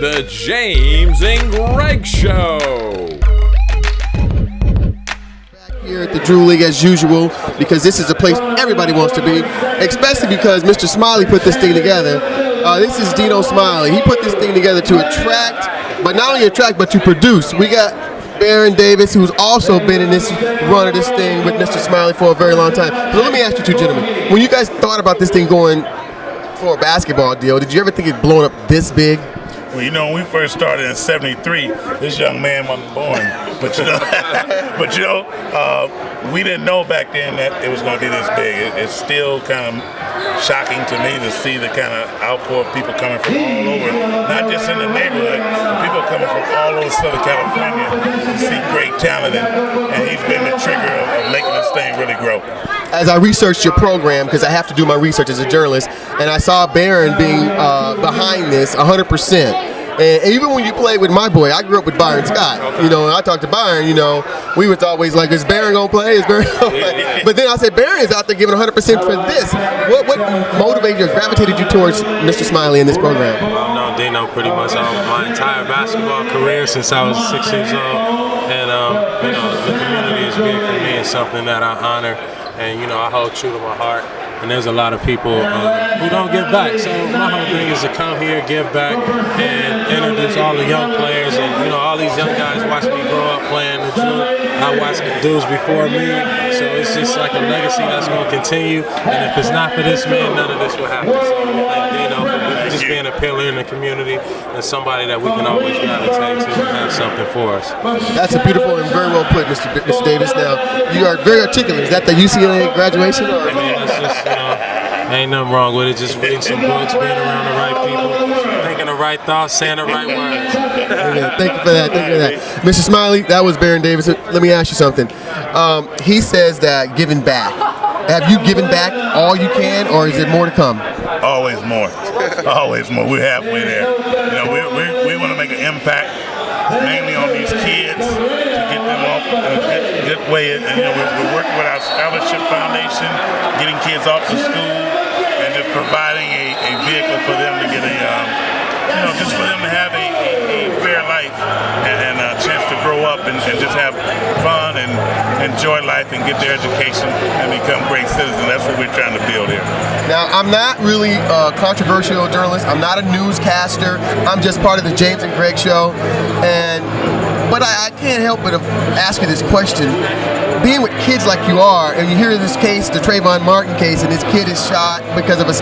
The James and Greg Show. Here at the Drew League as usual, because this is a place everybody wants to be, especially because Mr. Smiley put this thing together. This is Dino Smiley. He put this thing together to attract, but not only attract, but to produce. We got Baron Davis, who's also been in this run of this thing with Mr. Smiley for a very long time. So let me ask you two gentlemen, when you guys thought about this thing going for a basketball deal, did you ever think it blowing up this big? Well, you know, when we first started in '73, this young man wasn't born. But we didn't know back then that it was going to be this big. It's still kind of shocking to me to see the kind of outpour of people coming from all over, not just in the neighborhood, but people coming from all over Southern California to see great talent, and he's been the trigger of making this thing really grow. As I researched your program, because I have to do my research as a journalist, and I saw Baron being behind this 100%. And even when you play with my boy, I grew up with Byron Scott. You know, and I talked to Byron, you know, we was always like, is Baron going to play? Is Baron gonna play? But then I said, Baron is out there giving 100% for this. What motivated you or gravitated you towards Mr. Smiley in this program? Well, I've known Dino pretty much my entire basketball career since I was 6 years old. And, you know, the community is big for me. It's something that I honor. And, you know, I hold true to my heart. And there's a lot of people who don't give back. So my whole thing is to come here, give back, and introduce all the young players. And, you know, all these young guys watch me grow up playing the Drew. I watched the dudes before me. So it's just like a legacy that's going to continue. And if it's not for this man, none of this will happen. So we thank Dino for just being a pillar in the community and somebody that we can always gravitate to and have something for us. That's a beautiful and very well put, Mr. Davis. Now, you are very articulate. Is that the UCLA graduation? Or? I mean, it's just, ain't nothing wrong with it. Just reading some books, being around the right people, thinking the right thoughts, saying the right words. Yeah, thank you for that. Thank you for that. Mr. Smiley, that was Baron Davis. Let me ask you something. He says that giving back. Have you given back all you can, or is there more to come? Always more. Always more. We're halfway there. You know, we want to make an impact mainly on these kids to get them off a good way. And, you know, we're working with our scholarship foundation, getting kids off to school, and just providing a vehicle for them to get you know, just for them to have a fair life and a chance to grow up and just have fun and enjoy life and get their education and become great citizens. That's what we're trying to build here. Now, I'm not really a controversial journalist. I'm not a newscaster. I'm just part of the James and Greg Show. But I can't help but ask you this question. Being with kids like you are, and you hear this case, the Trayvon Martin case, and this kid is shot because of a